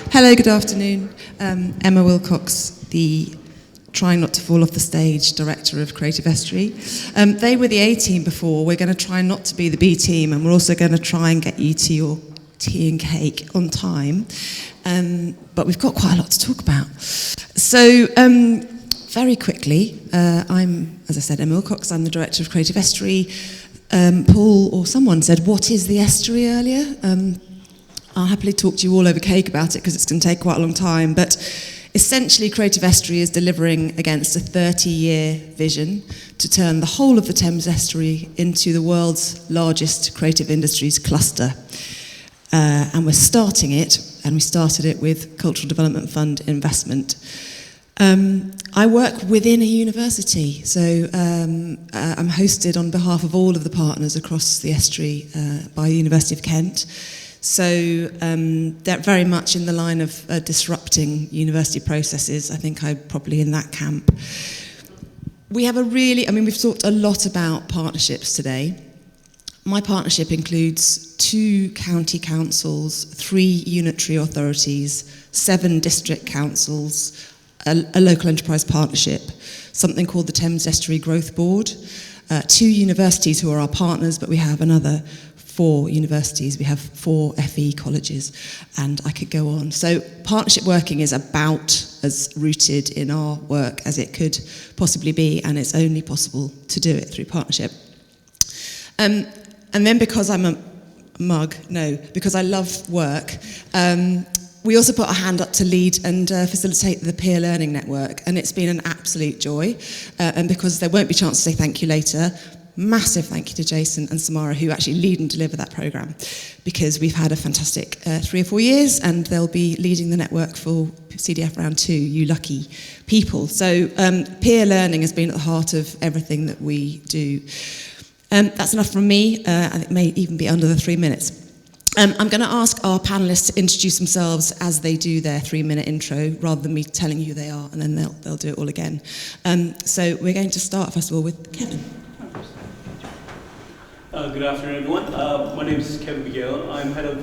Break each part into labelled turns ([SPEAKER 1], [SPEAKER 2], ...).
[SPEAKER 1] Hello, good afternoon. Emma Wilcox, the Trying Not to Fall Off the Stage Director of Creative Estuary. They were the A team before. We're going to try not to be the B team, and we're also going to try and get you to your tea and cake on time. But we've got quite a lot to talk about. So, very quickly, I'm, as I said, Emma Wilcox. I'm the Director of Creative Estuary. Paul or someone said, "What is the estuary?" earlier. I'll happily talk to you all over cake about it because it's going to take quite a long time. But essentially, Creative Estuary is delivering against a 30-year vision to turn the whole of the Thames Estuary into the world's largest creative industries cluster. And we're starting it, and we started it with Cultural Development Fund investment. I work within a university, so I'm hosted on behalf of all of the partners across the estuary by the University of Kent. So they're very much in the line of disrupting university processes. I think I'm probably in that camp. We have we've talked a lot about partnerships today. My partnership includes 2 county councils, 3 unitary authorities, 7 district councils, a local enterprise partnership, something called the Thames Estuary Growth Board, 2 universities who are our partners, but we have another 4 universities, we have 4 FE colleges, and I could go on. So partnership working is about as rooted in our work as it could possibly be, and it's only possible to do it through partnership. And then because I'm because I love work, we also put our hand up to lead and facilitate the peer learning network, and it's been an absolute joy. And because there won't be a chance to say thank you later, massive thank you to Jason and Samara, who actually lead and deliver that programme, because we've had a fantastic 3 or 4 years, and they'll be leading the network for CDF round 2, you lucky people. So peer learning has been at the heart of everything that we do. That's enough from me. I think it may even be under the 3 minutes. I'm going to ask our panellists to introduce themselves as they do their 3-minute intro, rather than me telling you who they are, and then they'll do it all again. So we're going to start, first of all, with Kevin.
[SPEAKER 2] Good afternoon, everyone. My name is Kevin McGeough. I'm head of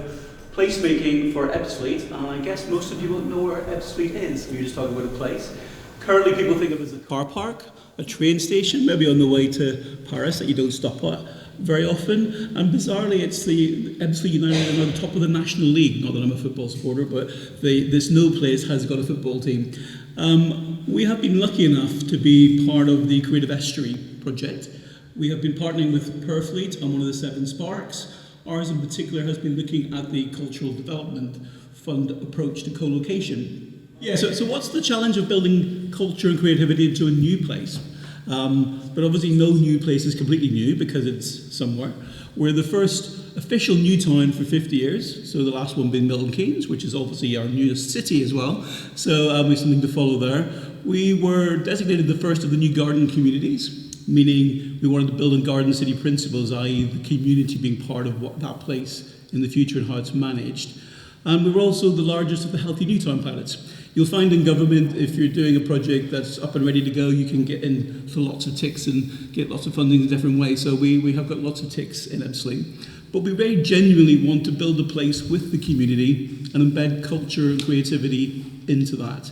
[SPEAKER 2] placemaking for Estuary, and I guess most of you won't know where Estuary is. We're just talking about a place. Currently, people think of it as a car park, a train station, maybe on the way to Paris that you don't stop at very often. And bizarrely, it's the Estuary United on the top of the National League. Not that I'm a football supporter, but this no place has got a football team. We have been lucky enough to be part of the Creative Estuary project. We have been partnering with Purfleet on one of the 7 Sparks. Ours in particular has been looking at the Cultural Development Fund approach to co-location. Yeah, so what's the challenge of building culture and creativity into a new place? But obviously no new place is completely new because it's somewhere. We're the first official new town for 50 years, so the last one being Milton Keynes, which is obviously our newest city as well. So we have something to follow there. We were designated the first of the new garden communities, meaning we wanted to build on garden city principles, i.e. the community being part of that place in the future and how it's managed. And we were also the largest of the Healthy New Town pilots. You'll find in government, if you're doing a project that's up and ready to go, you can get in for lots of ticks and get lots of funding in different ways. So we have got lots of ticks in Estuary. But we very genuinely want to build a place with the community and embed culture and creativity into that.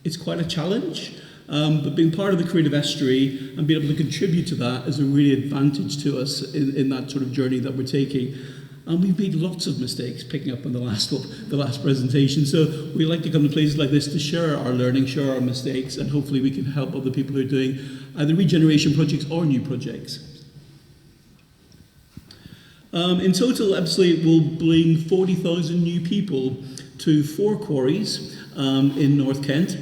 [SPEAKER 2] It's quite a challenge. But being part of the Creative Estuary and being able to contribute to that is a really advantage to us in that sort of journey that we're taking. And we've made lots of mistakes, picking up on the last presentation. So we like to come to places like this to share our learning, share our mistakes, and hopefully we can help other people who are doing either regeneration projects or new projects. In total, Estuary will bring 40,000 new people to 4 quarries in North Kent,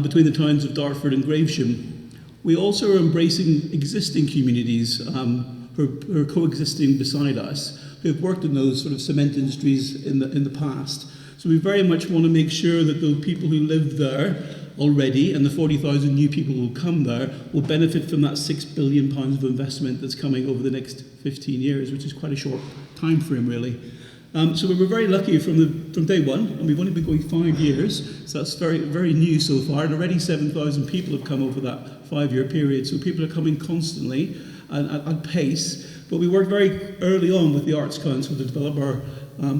[SPEAKER 2] between the towns of Dartford and Gravesham. We also are embracing existing communities who are coexisting beside us, who have worked in those sort of cement industries in the past. So we very much want to make sure that the people who live there already and the 40,000 new people who will come there will benefit from that £6 billion of investment that's coming over the next 15 years, which is quite a short time frame, really. So we were very lucky from day one, and we've only been going 5 years, so that's very, very new so far, and already 7,000 people have come over that 5-year period, so people are coming constantly and at pace. But we worked very early on with the Arts Council to develop our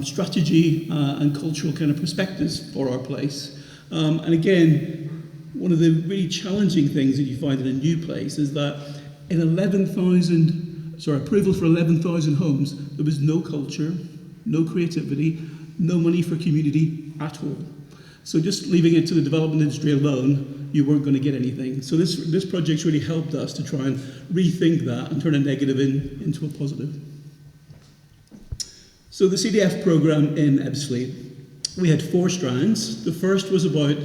[SPEAKER 2] strategy and cultural kind of perspectives for our place. And again, one of the really challenging things that you find in a new place is that in approval for 11,000 homes, there was no culture, no creativity, no money for community at all. So just leaving it to the development industry alone, you weren't going to get anything. So this project's really helped us to try and rethink that and turn a negative into a positive. So the CDF programme in Ebbsfleet, we had 4 strands. The first was about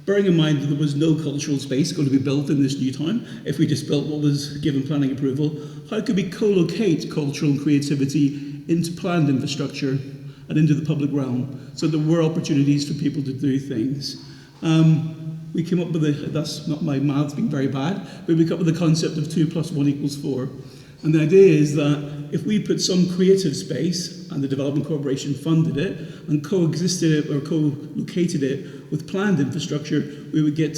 [SPEAKER 2] bearing in mind that there was no cultural space going to be built in this new town. If we just built what was given planning approval, how could we co-locate cultural and creativity into planned infrastructure and into the public realm, so there were opportunities for people to do things. We came up with that's not my maths being very bad, but we came up with the concept of 2 + 1 = 4. And the idea is that if we put some creative space, and the Development Corporation funded it, and coexisted it or co-located it with planned infrastructure, we would get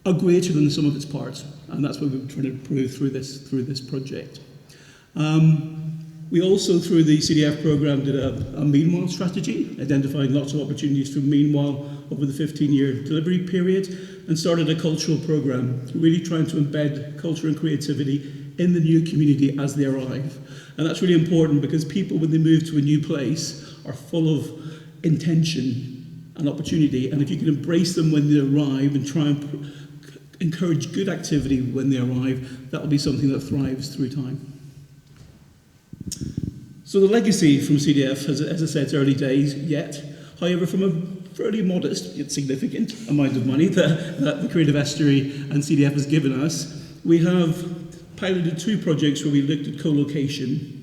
[SPEAKER 2] a greater than the sum of its parts. And that's what we're trying to prove through this project. We also, through the CDF programme, did a meanwhile strategy, identifying lots of opportunities for meanwhile over the 15-year delivery period, and started a cultural programme, really trying to embed culture and creativity in the new community as they arrive. And that's really important because people, when they move to a new place, are full of intention and opportunity. And if you can embrace them when they arrive and try and encourage good activity when they arrive, that will be something that thrives through time. So the legacy from CDF, as I said, it's early days yet. However, from a fairly modest yet significant amount of money that the Creative Estuary and CDF has given us, we have piloted 2 projects where we looked at co-location.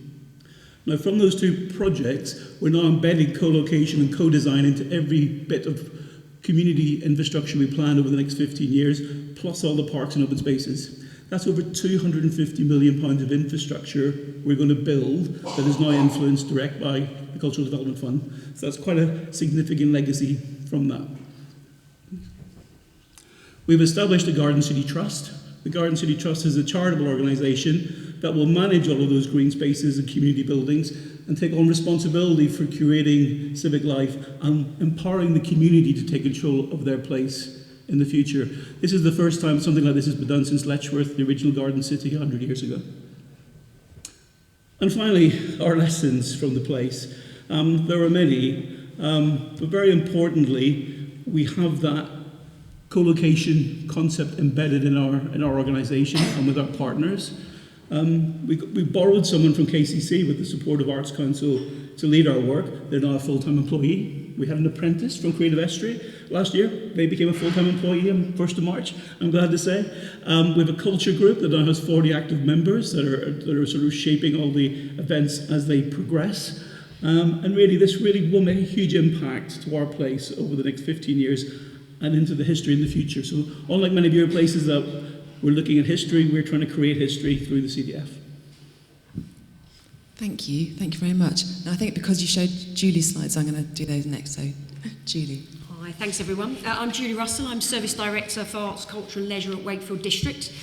[SPEAKER 2] Now, from those 2 projects, we're now embedding co-location and co-design into every bit of community infrastructure we plan over the next 15 years, plus all the parks and open spaces. That's over £250 million of infrastructure we're going to build that is now influenced direct by the Cultural Development Fund. So that's quite a significant legacy from that. We've established a Garden City Trust. The Garden City Trust is a charitable organisation that will manage all of those green spaces and community buildings and take on responsibility for curating civic life and empowering the community to take control of their place in the future. This is the first time something like this has been done since Letchworth, the original Garden City, 100 years ago. And finally, our lessons from the place. There are many, but very importantly, we have that co-location concept embedded in our organisation and with our partners. We borrowed someone from KCC with the support of Arts Council to lead our work. They're now a full-time employee. We had an apprentice from Creative Estuary last year. They became a full-time employee on 1st of March, I'm glad to say. We have a culture group that now has 40 active members that are sort of shaping all the events as they progress. And really, this really will make a huge impact to our place over the next 15 years and into the history in the future. So unlike many of your places that we're looking at history, we're trying to create history through the CDF.
[SPEAKER 1] Thank you very much. Now I think because you showed Julie's slides, I'm going to do those next, so Julie.
[SPEAKER 3] Hi, thanks everyone. I'm Julie Russell, I'm Service Director for Arts, Culture and Leisure at Wakefield District.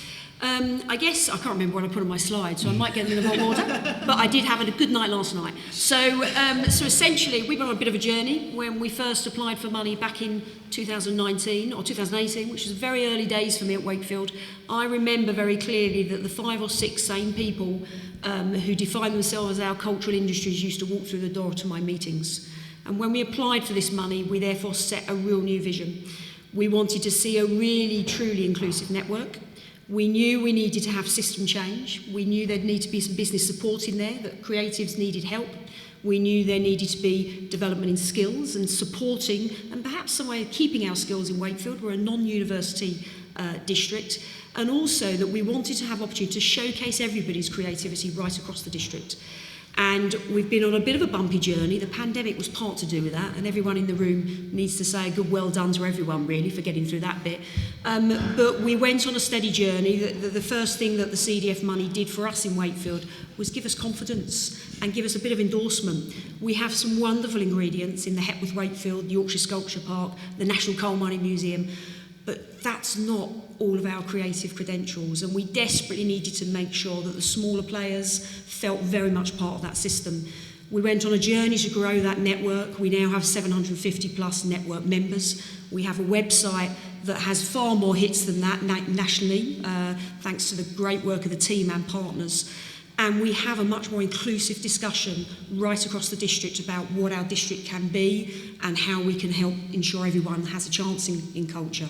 [SPEAKER 3] I guess, I can't remember what I put on my slide, so I might get them in the wrong order, but I did have a good night last night. So essentially, we were on a bit of a journey when we first applied for money back in 2019 or 2018, which was very early days for me at Wakefield. I remember very clearly that the 5 or 6 same people who define themselves as our cultural industries used to walk through the door to my meetings. And when we applied for this money, we therefore set a real new vision. We wanted to see a really, truly inclusive network. We knew we needed to have system change. We knew there'd need to be some business support in there, that creatives needed help. We knew there needed to be development in skills and supporting, and perhaps some way of keeping our skills in Wakefield. We're a non-university district. And also that we wanted to have opportunity to showcase everybody's creativity right across the district. And we've been on a bit of a bumpy journey. The pandemic was part to do with that, and everyone in the room needs to say a good well done to everyone, really, for getting through that bit. But we went on a steady journey. The first thing that the CDF money did for us in Wakefield was give us confidence and give us a bit of endorsement. We have some wonderful ingredients in the Hepworth Wakefield, the Yorkshire Sculpture Park, the National Coal Mining Museum, but that's not all of our creative credentials, and we desperately needed to make sure that the smaller players felt very much part of that system. We went on a journey to grow that network. We now have 750 plus network members. We have a website that has far more hits than that nationally, thanks to the great work of the team and partners. And we have a much more inclusive discussion right across the district about what our district can be and how we can help ensure everyone has a chance in culture.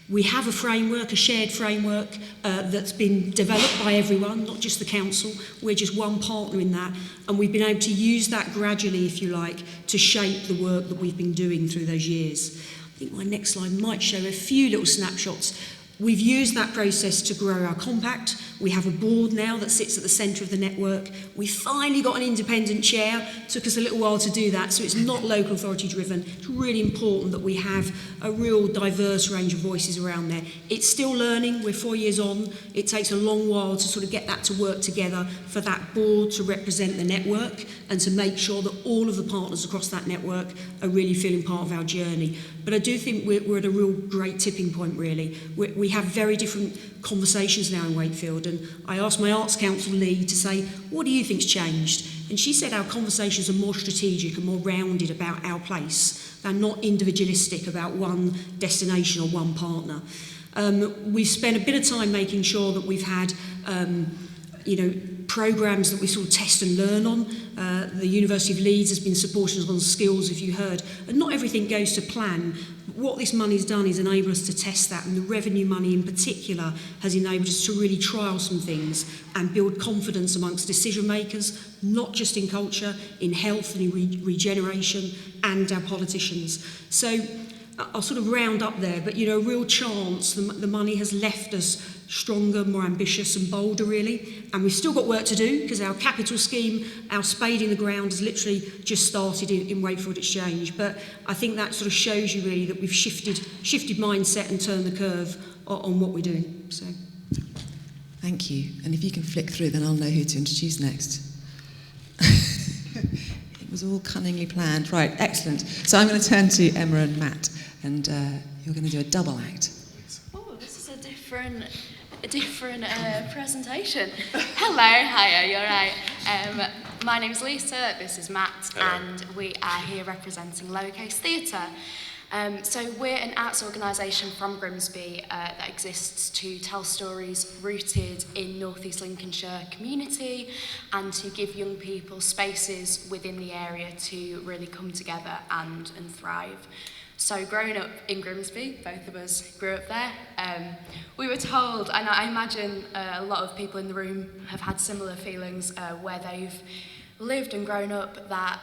[SPEAKER 3] We have a framework, a shared framework that's been developed by everyone, not just the council. We're just one partner in that, and we've been able to use that gradually, if you like, to shape the work that we've been doing through those years. I think my next slide might show a few little snapshots. We've used that process to grow our compact. We have a board now that sits at the centre of the network. We finally got an independent chair. Took us a little while to do that, so it's not local authority driven. It's really important that we have a real diverse range of voices around there. It's still learning. We're 4 years on. It takes a long while to sort of get that to work together for that board to represent the network and to make sure that all of the partners across that network are really feeling part of our journey. But I do think we're at a real great tipping point, really. We have very different conversations now in Wakefield, and I asked my Arts Council lead to say, what do you think's changed? And she said our conversations are more strategic and more rounded about our place. They're not individualistic about one destination or one partner. We've spent a bit of time making sure that we've had programmes that we sort of test and learn on. The University of Leeds has been supporting us on skills, if you heard, and not everything goes to plan. What this money's done is enable us to test that, and the revenue money in particular has enabled us to really trial some things and build confidence amongst decision makers, not just in culture, in health and in regeneration, and our politicians. So I'll sort of round up there, but a real chance. The money has left us stronger, more ambitious and bolder, really. And we've still got work to do, because our capital scheme, our spade in the ground, has literally just started in Wakefield Exchange. But I think that sort of shows you really that we've shifted mindset and turned the curve on what we're doing. So,
[SPEAKER 1] thank you. And if you can flick through, then I'll know who to introduce next. It was all cunningly planned. Right, excellent. So I'm going to turn to Emma and Matt, and you're going to do a double act.
[SPEAKER 4] Oh, this is a different presentation. Hello, hiya, you're right. My name's Lisa, this is Matt, and we are here representing Lowercase Theatre. So we're an arts organisation from Grimsby that exists to tell stories rooted in North East Lincolnshire community and to give young people spaces within the area to really come together and thrive. So growing up in Grimsby, both of us grew up there, we were told, and I imagine a lot of people in the room have had similar feelings where they've lived and grown up, that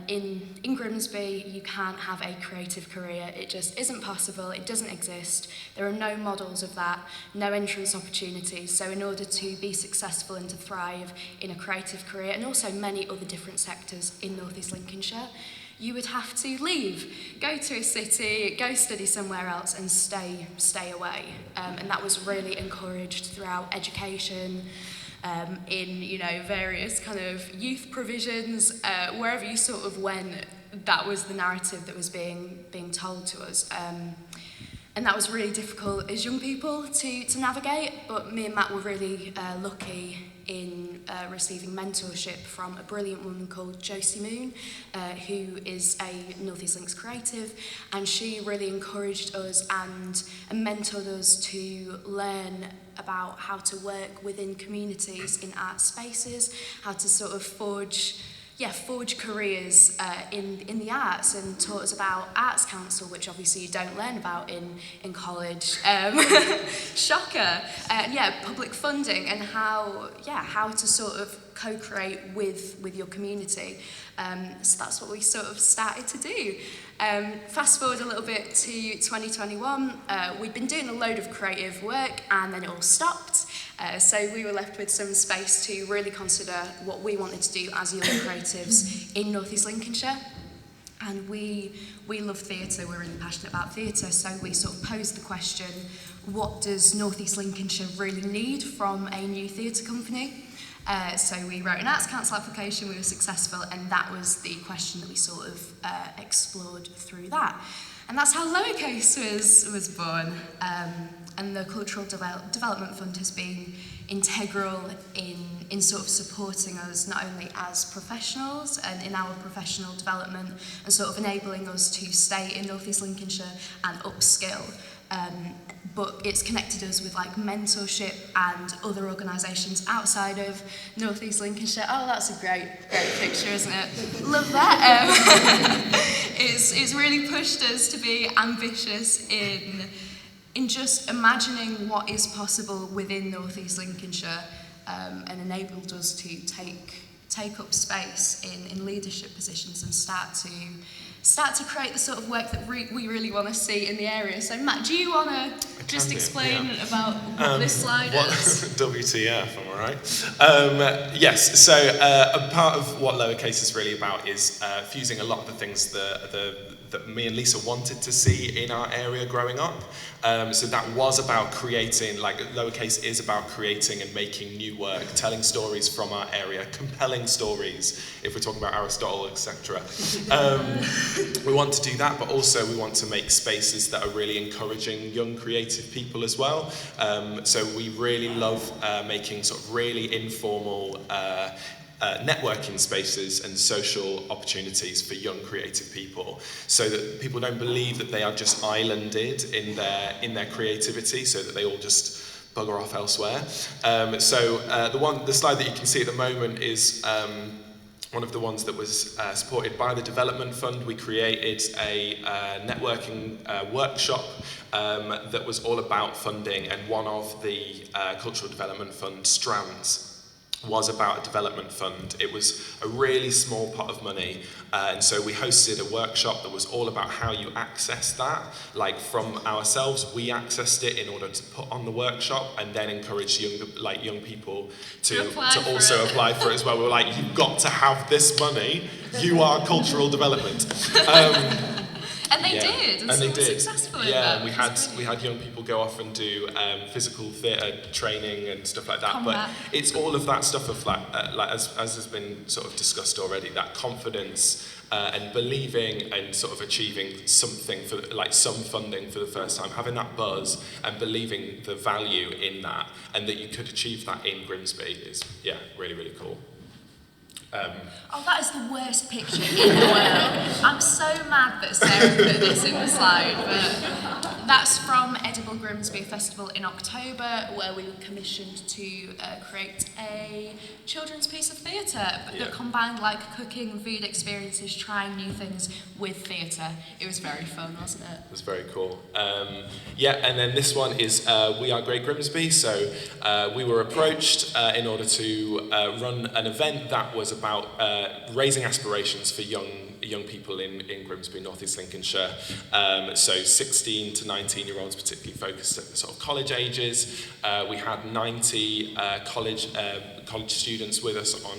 [SPEAKER 4] in Grimsby you can't have a creative career. It just isn't possible, it doesn't exist. There are no models of that, no entrance opportunities. So in order to be successful and to thrive in a creative career, and also many other different sectors in North East Lincolnshire, you would have to leave, go to a city, go study somewhere else and stay away. And that was really encouraged throughout education, in various kind of youth provisions, wherever you sort of went, that was the narrative that was being told to us. And that was really difficult as young people to navigate, but me and Matt were really lucky in receiving mentorship from a brilliant woman called Josie Moon, who is a North East Links creative, and she really encouraged us and mentored us to learn about how to work within communities in art spaces, how to sort of forge careers in the arts, and taught us about Arts Council, which obviously you don't learn about in college. Shocker. Public funding and how to sort of co-create with your community. So that's what we sort of started to do. Fast forward a little bit to 2021, we'd been doing a load of creative work and then it all stopped. So we were left with some space to really consider what we wanted to do as young creatives in North East Lincolnshire. And we love theatre, we're really passionate about theatre, so we sort of posed the question, what does North East Lincolnshire really need from a new theatre company? So we wrote an Arts Council application, we were successful, and that was the question that we sort of explored through that. And that's how Lowercase was born. and the Cultural Development Fund has been integral in sort of supporting us not only as professionals and in our professional development and sort of enabling us to stay in North East Lincolnshire and upskill, but it's connected us with like mentorship and other organisations outside of North East Lincolnshire. Oh, that's a great picture, isn't it? Love that. It's really pushed us to be ambitious in just imagining what is possible within North East Lincolnshire, and enabled us to take up space in leadership positions and start to create the sort of work that we really want to see in the area. So Matt, do you want to just explain about what this slide is?
[SPEAKER 5] WTF, am I right? Yes, so a part of what Lowercase is really about is fusing a lot of the things that me and Lisa wanted to see in our area growing up. So that was about creating, like Lowercase is about creating and making new work, telling stories from our area, compelling stories, if we're talking about Aristotle, etc. We want to do that, but also we want to make spaces that are really encouraging young creative people as well. So we really love making sort of really informal networking spaces and social opportunities for young creative people, so that people don't believe that they are just islanded in their creativity, so that they all just bugger off elsewhere. So the slide that you can see at the moment is one of the ones that was supported by the Development Fund. We created a networking workshop that was all about funding, and one of the Cultural Development Fund strands was about a development fund. It was a really small pot of money, and so we hosted a workshop that was all about how you access that. Like from ourselves, we accessed it in order to put on the workshop, and then encourage young people to also apply for it as well. We were like, you've got to have this money. You are cultural development.
[SPEAKER 4] And they did, and they were successful in that.
[SPEAKER 5] we had young people go off and do physical theatre training and stuff like that.
[SPEAKER 4] Combat.
[SPEAKER 5] But it's all of that stuff of as has been sort of discussed already, that confidence and believing and sort of achieving something for some funding for the first time, having that buzz and believing the value in that, and that you could achieve that in Grimsby is really, really cool.
[SPEAKER 4] That is the worst picture in the world. I'm so mad that Sarah put this in the slide, but that's from Edible Grimsby Festival in October, where we were commissioned to create a children's piece of theatre that combined like cooking, food experiences, trying new things with theatre. It was very fun, wasn't it?
[SPEAKER 5] It was very cool. And then this one is We Are Great Grimsby. So we were approached in order to run an event that was about raising aspirations for young people in Grimsby, North East Lincolnshire. So 16 to 19-year-olds, particularly focused at the sort of college ages. We had 90 college students with us on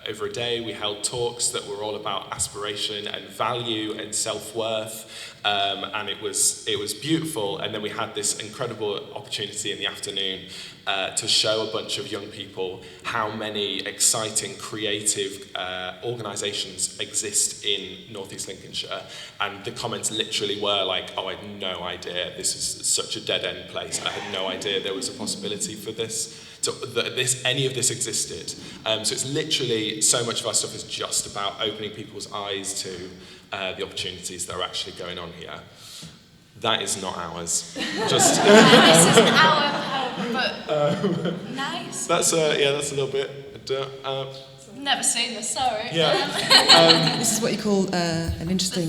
[SPEAKER 5] over a day. We held talks that were all about aspiration and value and self-worth, and it was beautiful. And then we had this incredible opportunity in the afternoon to show a bunch of young people how many exciting, creative organisations exist in North East Lincolnshire. And the comments literally were like, oh, I had no idea this is such a dead-end place. I had no idea there was a possibility for this. So any of this existed. So it's literally, so much of our stuff is just about opening people's eyes to the opportunities that are actually going on here. That is not ours. Just
[SPEAKER 4] this isn't our, but nice.
[SPEAKER 5] That's a little bit.
[SPEAKER 4] Never seen this, sorry.
[SPEAKER 5] Yeah.
[SPEAKER 1] This is what you call an interesting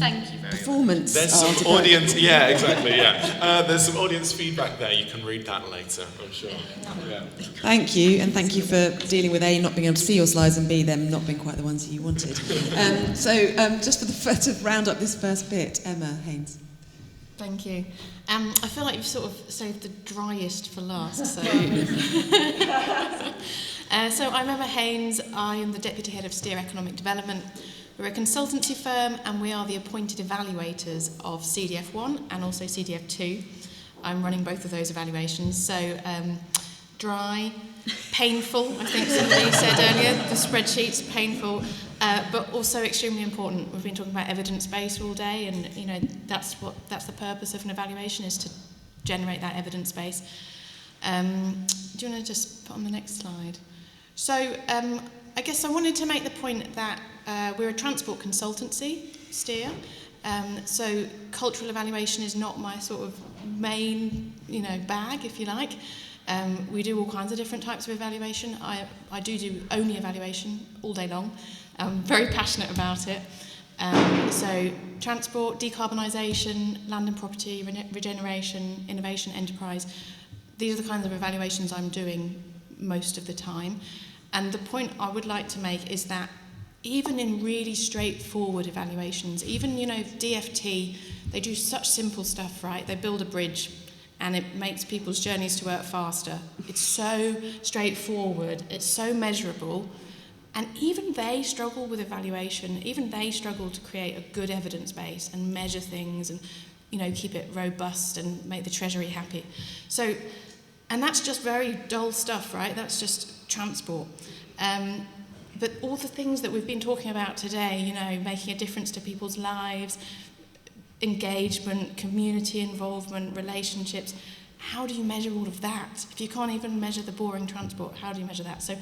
[SPEAKER 1] performance.
[SPEAKER 5] There's some audience. Yeah, exactly. Yeah. There's some audience feedback there. You can read that later, I'm sure. Yeah.
[SPEAKER 1] Thank you, and thank you for dealing with A, not being able to see your slides, and B, them not being quite the ones you wanted. Just to round up this first bit, Emma Haynes.
[SPEAKER 6] Thank you. I feel like you've sort of saved the driest for last. So I'm Emma Haynes. I am the Deputy Head of Steer Economic Development. We're a consultancy firm, and we are the appointed evaluators of CDF 1 and also CDF 2. I'm running both of those evaluations. So dry, painful, I think somebody said earlier. The spreadsheet's painful, but also extremely important. We've been talking about evidence-based all day, and that's the purpose of an evaluation, is to generate that evidence base. Do you want to just put on the next slide? So I guess I wanted to make the point that we're a transport consultancy, Steer. So cultural evaluation is not my sort of main, bag, if you like. We do all kinds of different types of evaluation. I do only evaluation all day long. I'm very passionate about it. So transport, decarbonisation, land and property, regeneration, innovation, enterprise. These are the kinds of evaluations I'm doing most of the time. And the point I would like to make is that even in really straightforward evaluations, even, DFT, they do such simple stuff, right? They build a bridge and it makes people's journeys to work faster. It's so straightforward, it's so measurable. And even they struggle with evaluation, even they struggle to create a good evidence base and measure things and, keep it robust and make the Treasury happy. So, and that's just very dull stuff, right? That's just transport. But all the things that we've been talking about today, making a difference to people's lives, engagement, community involvement, relationships, how do you measure all of that? If you can't even measure the boring transport, how do you measure that? So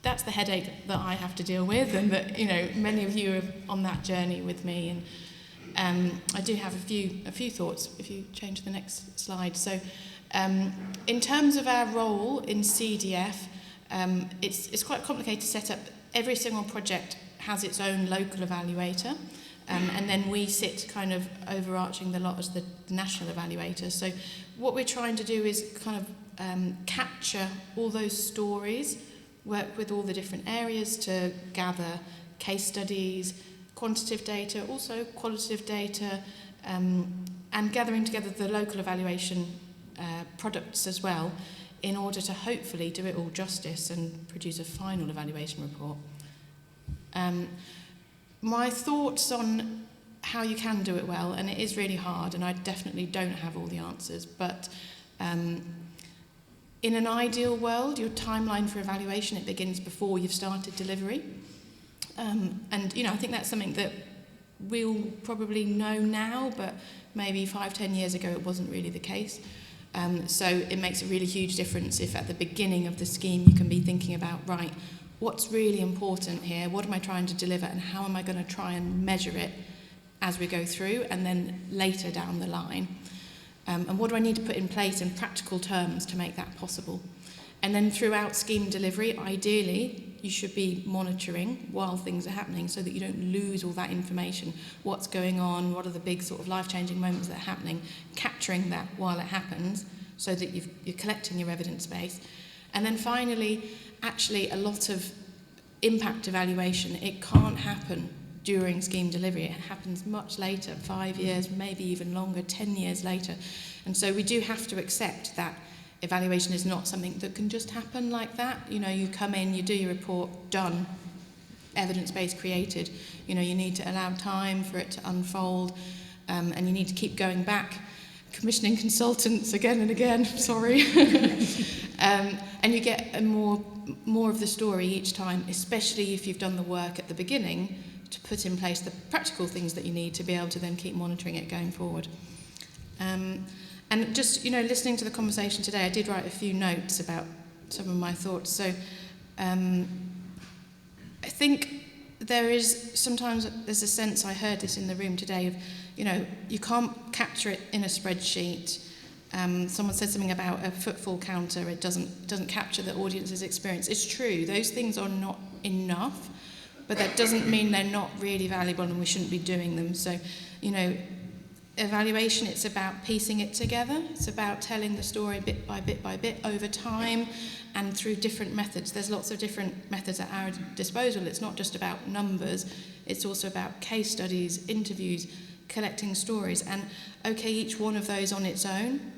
[SPEAKER 6] that's the headache that I have to deal with, and that, many of you are on that journey with me. And I do have a few thoughts, if you change the next slide. So in terms of our role in CDF, it's quite complicated to set up. Every single project has its own local evaluator, and then we sit kind of overarching the lot as the national evaluator. So what we're trying to do is kind of capture all those stories, work with all the different areas to gather case studies, quantitative data, also qualitative data, and gathering together the local evaluation products as well, in order to hopefully do it all justice and produce a final evaluation report. My thoughts on how you can do it well, and it is really hard, and I definitely don't have all the answers, but in an ideal world, your timeline for evaluation, it begins before you've started delivery. And, I think that's something that we'll probably know now, but maybe 5-10 years ago it wasn't really the case. So it makes a really huge difference if at the beginning of the scheme you can be thinking about, right, what's really important here, what am I trying to deliver, and how am I going to try and measure it as we go through, and then later down the line. And what do I need to put in place in practical terms to make that possible? And then throughout scheme delivery, ideally, you should be monitoring while things are happening so that you don't lose all that information. What's going on, what are the big sort of life-changing moments that are happening, capturing that while it happens so that you're collecting your evidence base. And then finally, actually a lot of impact evaluation, it can't happen during scheme delivery. It happens much later, 5 years, maybe even longer, 10 years later. And so we do have to accept that evaluation is not something that can just happen like that. You come in, you do your report, done, evidence base created. You need to allow time for it to unfold, and you need to keep going back, commissioning consultants again and again, sorry. And you get more of the story each time, especially if you've done the work at the beginning to put in place the practical things that you need to be able to then keep monitoring it going forward. And just, listening to the conversation today, I did write a few notes about some of my thoughts. So I think there's a sense, I heard this in the room today, of, you can't capture it in a spreadsheet. Someone said something about a footfall counter. It doesn't capture the audience's experience. It's true, those things are not enough, but that doesn't mean they're not really valuable and we shouldn't be doing them. So, evaluation, it's about piecing it together. It's about telling the story bit by bit by bit over time and through different methods. There's lots of different methods at our disposal. It's not just about numbers. It's also about case studies, interviews, collecting stories. And okay, each one of those on its own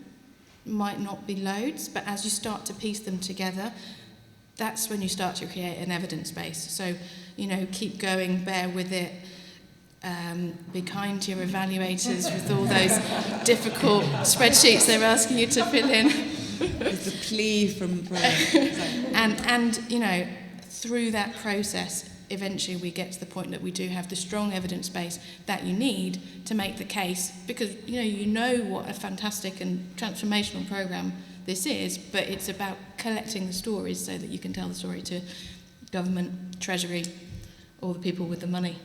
[SPEAKER 6] might not be loads, but as you start to piece them together, that's when you start to create an evidence base. So, keep going, bear with it. Be kind to your evaluators with all those difficult spreadsheets they're asking you to fill in.
[SPEAKER 1] It's a plea from
[SPEAKER 6] and through that process, eventually we get to the point that we do have the strong evidence base that you need to make the case, because you know what a fantastic and transformational program this is, but it's about collecting the stories so that you can tell the story to government, Treasury, all the people with the money.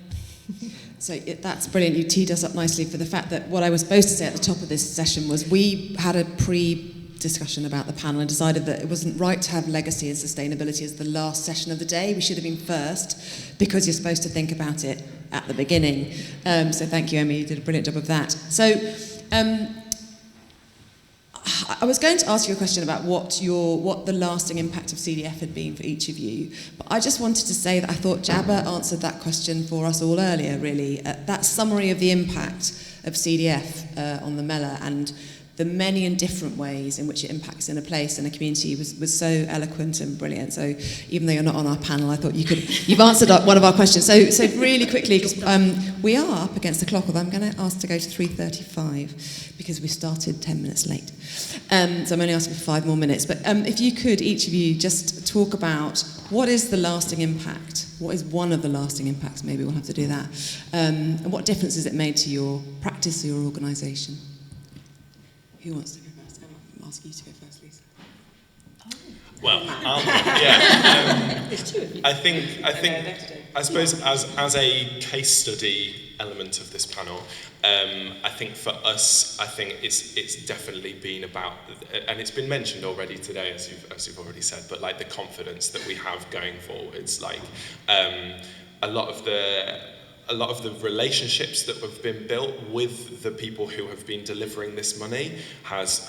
[SPEAKER 1] So that's brilliant. You teed us up nicely for the fact that what I was supposed to say at the top of this session was we had a pre-discussion about the panel and decided that it wasn't right to have legacy and sustainability as the last session of the day. We should have been first, because you're supposed to think about it at the beginning. So thank you, Emmy. You did a brilliant job of that. So I was going to ask you a question about what the lasting impact of CDF had been for each of you, but I just wanted to say that I thought Jabba answered that question for us all earlier, really. That summary of the impact of CDF on the Mellor and the many and different ways in which it impacts in a place and a community was so eloquent and brilliant. So even though you're not on our panel, I thought you've answered one of our questions. So really quickly, because we are up against the clock, although I'm going to ask to go to 3:35 because we started 10 minutes late. So I'm only asking for 5 more minutes. But if you could, each of you, just talk about what is the lasting impact? What is one of the lasting impacts? Maybe we'll have to do that. And what difference has it made to your practice or your organisation? Who wants to go first? I'm asking you to go first, Lisa.
[SPEAKER 5] Well,
[SPEAKER 3] There's two of you.
[SPEAKER 5] I suppose as a case study element of this panel, I think for us, I think it's definitely been about, and it's been mentioned already today, as you've already said, but like the confidence that we have going forwards, like a lot of the relationships that have been built with the people who have been delivering this money has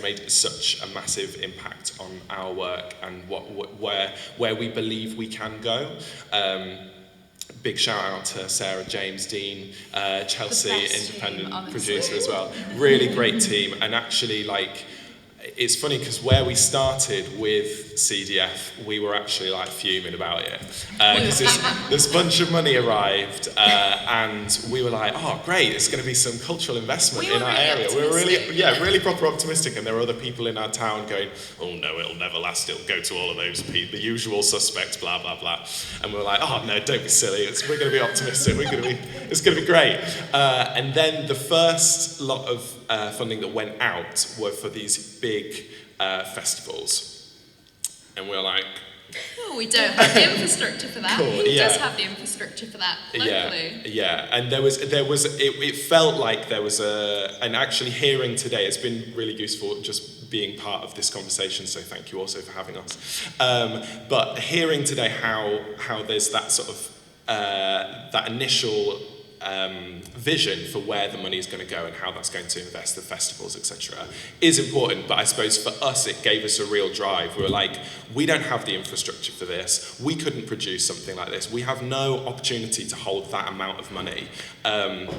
[SPEAKER 5] made such a massive impact on our work and where we believe we can go. Big shout out to Sarah, James, Dean, Chelsea, independent producer as well. Really great team, and actually it's funny because where we started with CDF, we were actually fuming about it because this bunch of money arrived and we were like, oh great, it's going to be some cultural investment in our area. We were really proper optimistic, and there were other people in our town going, oh no, it'll never last, it'll go to all of those people, the usual suspects, blah blah blah. And we were like, oh no, don't be silly, we're going to be optimistic, it's going to be great. And then the first lot of funding that went out were for these big festivals, and we're like,
[SPEAKER 7] oh, we don't have the infrastructure for that.
[SPEAKER 5] Cool,
[SPEAKER 7] Who does have the infrastructure for that locally?
[SPEAKER 5] Yeah, and it felt like there was and actually hearing today, it's been really useful just being part of this conversation, so thank you also for having us. But hearing today how there's that sort of that initial vision for where the money is going to go and how that's going to invest the festivals, etc., is important. But I suppose for us it gave us a real drive. We were like, we don't have the infrastructure for this, we couldn't produce something like this, we have no opportunity to hold that amount of money. And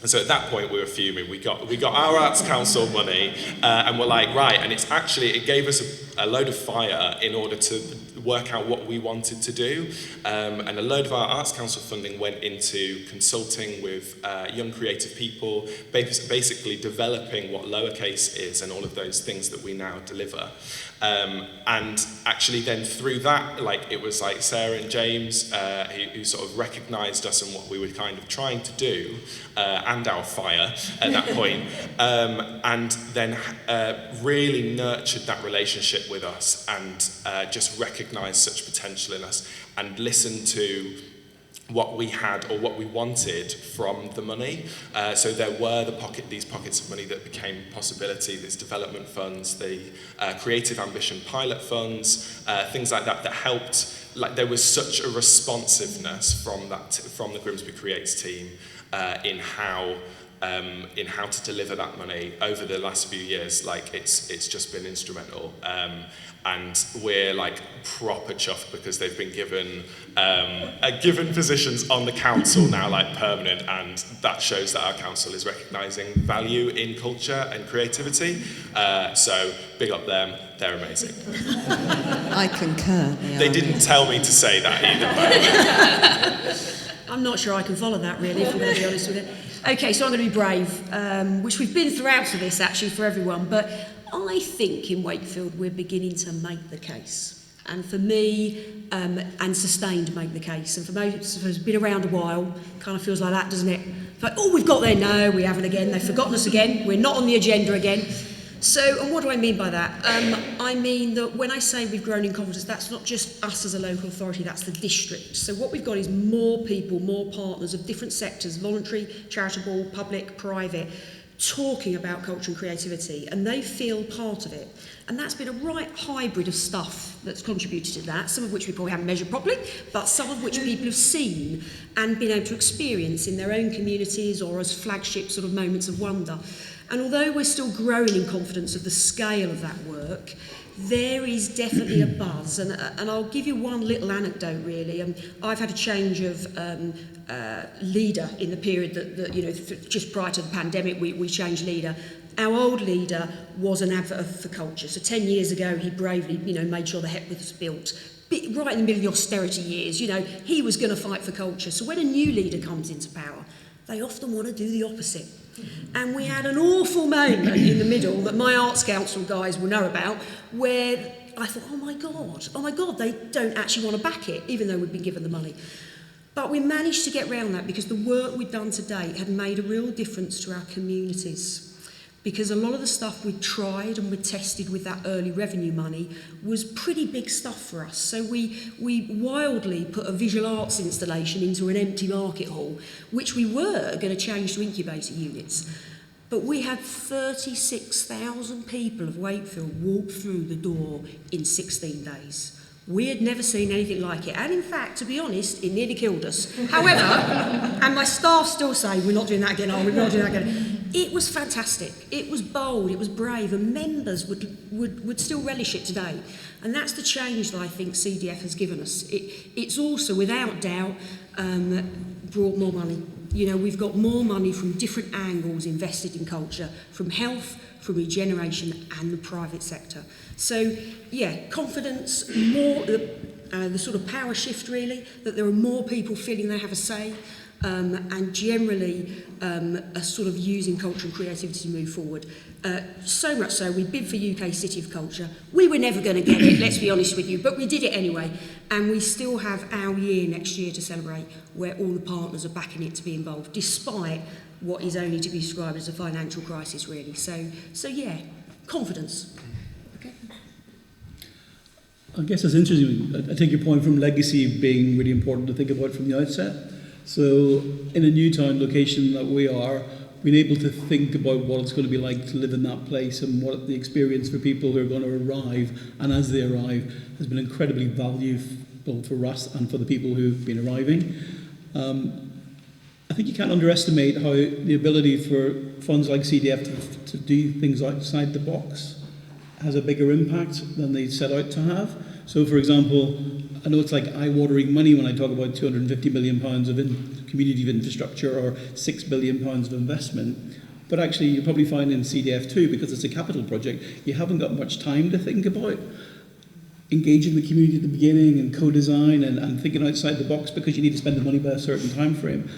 [SPEAKER 5] so at that point we were fuming. We got our Arts Council money and we're like, right, and it gave us a load of fire in order to work out what we wanted to do. And a load of our Arts Council funding went into consulting with young creative people, basically developing what Lowercase is and all of those things that we now deliver. And actually then through that, it was Sarah and James who sort of recognised us and what we were kind of trying to do, and our fire at that point, and then really nurtured that relationship with us and just recognised such potential in us and listened to what we had or what we wanted from the money. So there were these pockets of money that became possibility, these development funds, the creative ambition pilot funds, things like that helped. There was such a responsiveness from the Grimsby Creates team in how to deliver that money over the last few years. It's just been instrumental. And we're proper chuffed because they've been given positions on the council now, permanent, and that shows that our council is recognising value in culture and creativity. So big up them, they're amazing.
[SPEAKER 1] I concur.
[SPEAKER 5] They didn't tell me to say that either.
[SPEAKER 3] I'm not sure I can follow that really, if I'm going to be honest with you. Okay, so I'm going to be brave, which we've been throughout of this actually for everyone, but I think in Wakefield we're beginning to make the case. And for me, and sustained make the case. And for most of us who've been around a while, kind of feels like that, doesn't it? Like, oh, we've got there. No, we haven't again. They've forgotten us again. We're not on the agenda again. So, and what do I mean by that? I mean that when I say we've grown in confidence, that's not just us as a local authority, that's the district. So what we've got is more people, more partners of different sectors, voluntary, charitable, public, private, talking about culture and creativity, and they feel part of it. And that's been a right hybrid of stuff that's contributed to that, some of which we probably haven't measured properly, but some of which people have seen and been able to experience in their own communities or as flagship sort of moments of wonder. And although we're still growing in confidence of the scale of that work, there is definitely a buzz. And I'll give you one little anecdote, really. I've had a change of leader in the period that you know, just prior to the pandemic, we changed leader. Our old leader was an advocate for culture. So 10 years ago, he bravely, you know, made sure the Hepworth was built. Right in the middle of the austerity years, you know, he was going to fight for culture. So when a new leader comes into power, they often want to do the opposite. And we had an awful moment in the middle that my Arts Council guys will know about, where I thought, oh my God, they don't actually want to back it, even though we've been given the money. But we managed to get around that because the work we'd done to date had made a real difference to our communities. Because a lot of the stuff we'd tried and we'd tested with that early revenue money was pretty big stuff for us. So we wildly put a visual arts installation into an empty market hall, which we were going to change to incubator units. But we had 36,000 people of Wakefield walk through the door in 16 days. We had never seen anything like it. And in fact, to be honest, it nearly killed us. However, and my staff still say, we're not doing that again, we're not doing that again. It was fantastic. It was bold, it was brave, and members would still relish it today. And that's the change that I think CDF has given us. It's also, without doubt, brought more money. You know, we've got more money from different angles invested in culture, from health, from regeneration and the private sector. So, yeah, confidence, more the sort of power shift really, that there are more people feeling they have a say, and generally are sort of using culture and creativity to move forward. So much so, we bid for UK City of Culture. We were never going to get it, let's be honest with you, but we did it anyway. And we still have our year next year to celebrate, where all the partners are backing it to be involved, despite what is only to be described as a financial crisis, really. So yeah, confidence. Okay.
[SPEAKER 8] I guess it's interesting. I take your point from legacy being really important to think about from the outset. So in a new town location that we are, being able to think about what it's going to be like to live in that place and what the experience for people who are going to arrive, and as they arrive, has been incredibly valuable for us and for the people who've been arriving. I think you can't underestimate how the ability for funds like CDF to do things outside the box has a bigger impact than they set out to have. So, for example, I know it's like eye-watering money when I talk about £250 million of community infrastructure or £6 billion of investment, but actually you'll probably find in CDF too, because it's a capital project, you haven't got much time to think about engaging the community at the beginning and co-design and thinking outside the box, because you need to spend the money by a certain time frame.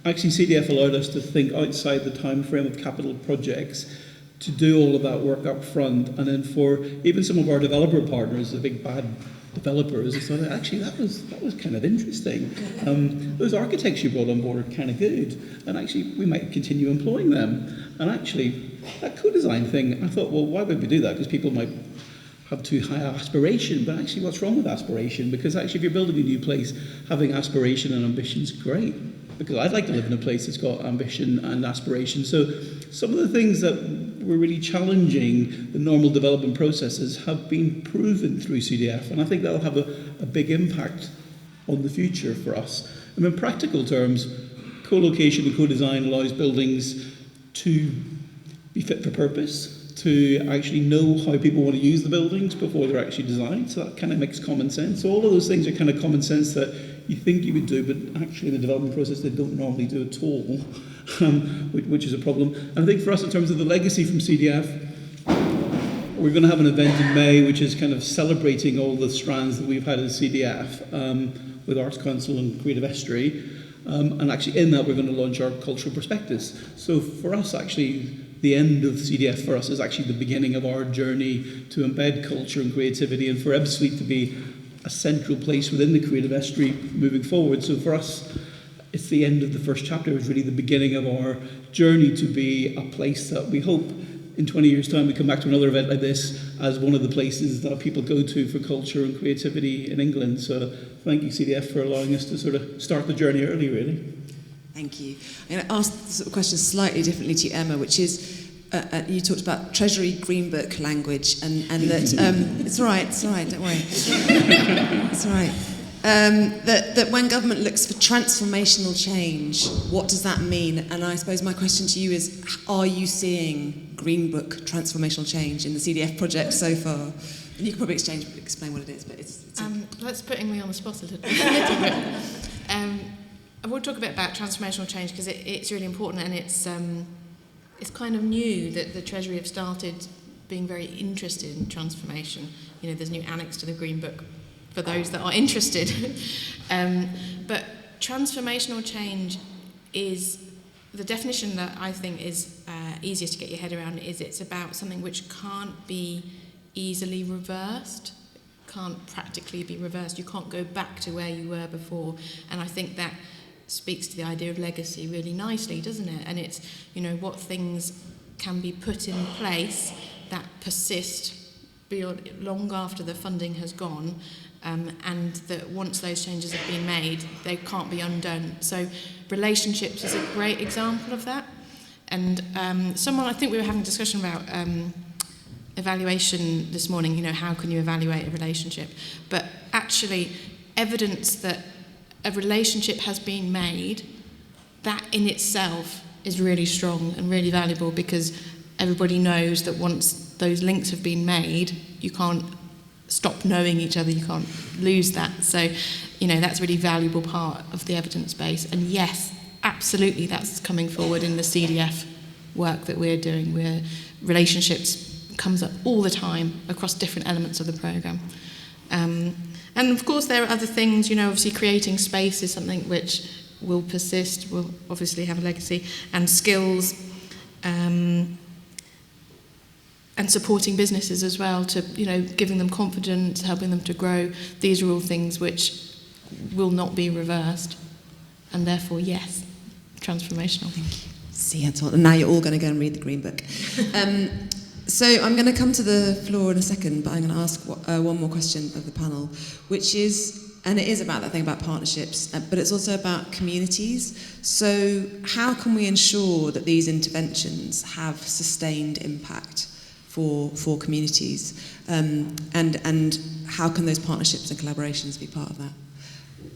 [SPEAKER 8] Actually, CDF allowed us to think outside the time frame of capital projects, to do all of that work up front, and then for even some of our developer partners, the big bad developers, it's thought, actually that was kind of interesting. Those architects you brought on board are kind of good, and actually we might continue employing them. And actually, that co-design thing, I thought, well, why would we do that? Because people might have too high aspiration, but actually what's wrong with aspiration? Because actually if you're building a new place, having aspiration and ambition is great. Because I'd like to live in a place that's got ambition and aspiration. So some of the things that were really challenging the normal development processes have been proven through CDF, and I think that'll have a big impact on the future for us. And in practical terms, co-location and co-design allows buildings to be fit for purpose, to actually know how people want to use the buildings before they're actually designed. So that kind of makes common sense. So all of those things are kind of common sense that you think you would do, but actually in the development process they don't normally do at all, which is a problem. And I think for us in terms of the legacy from CDF, we're going to have an event in May which is kind of celebrating all the strands that we've had as CDF with Arts Council and Creative Estuary. And actually in that we're going to launch our cultural prospectus. So for us actually, the end of CDF for us is actually the beginning of our journey to embed culture and creativity, and for Ebbsfleet to be a central place within the creative estuary moving forward. So for us, it's the end of the first chapter. It's really the beginning of our journey to be a place that we hope in 20 years' time we come back to another event like this as one of the places that people go to for culture and creativity in England. So thank you, CDF, for allowing us to sort of start the journey early, really.
[SPEAKER 1] Thank you. I'm going to ask the sort of question slightly differently to you, Emma, which is, you talked about Treasury Green Book language, and that it's all right, don't worry. It's all right. That when government looks for transformational change, what does that mean? And I suppose my question to you is, are you seeing Green Book transformational change in the CDF project so far? And you can probably explain what it is, but it's
[SPEAKER 6] That's putting me on the spot a little bit. I will talk a bit about transformational change because it's really important, and it's kind of new that the Treasury have started being very interested in transformation. You know, there's a new annex to the Green Book for those that are interested. But transformational change is, the definition that I think is easiest to get your head around is it's about something which can't be easily reversed, can't practically be reversed. You can't go back to where you were before. And I think that speaks to the idea of legacy really nicely, doesn't it? And it's, you know, what things can be put in place that persist beyond, long after the funding has gone, and that once those changes have been made, they can't be undone. So relationships is a great example of that. And I think we were having a discussion about evaluation this morning, you know, how can you evaluate a relationship? But actually, evidence that a relationship has been made, that in itself is really strong and really valuable, because everybody knows that once those links have been made, you can't stop knowing each other, you can't lose that. So, you know, that's a really valuable part of the evidence base. And yes, absolutely, that's coming forward in the CDF work that we're doing, where relationships comes up all the time across different elements of the programme. And of course there are other things, you know, obviously creating space is something which will persist, will obviously have a legacy, and skills, and supporting businesses as well, to, you know, giving them confidence, helping them to grow. These are all things which will not be reversed, and therefore, yes, transformational.
[SPEAKER 1] Thank you. See, that's all. And now you're all going to go and read the Green Book. So I'm going to come to the floor in a second, but I'm going to ask one more question of the panel, which is, and it is about that thing about partnerships, but it's also about communities. So how can we ensure that these interventions have sustained impact for communities? And how can those partnerships and collaborations be part of that?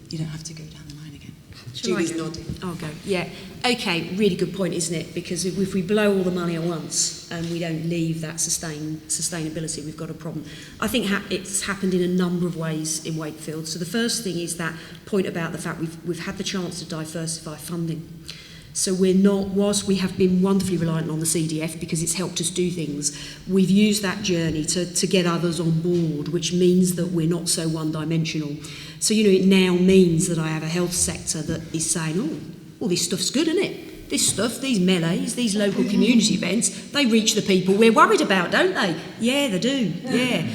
[SPEAKER 1] You don't have to go down the line again. Julie's nodding.
[SPEAKER 3] I'll go. Yeah. Okay, really good point, isn't it? Because if we blow all the money at once and we don't leave that sustainability, we've got a problem. I think it's happened in a number of ways in Wakefield. So the first thing is that point about the fact we've had the chance to diversify funding. So we're not, whilst we have been wonderfully reliant on the CDF because it's helped us do things, we've used that journey to get others on board, which means that we're not so one-dimensional. So, you know, it now means that I have a health sector that is saying, oh, well, this stuff's good, isn't it? This stuff, these melees, these local community events, they reach the people we're worried about, don't they? Yeah, they do, yeah.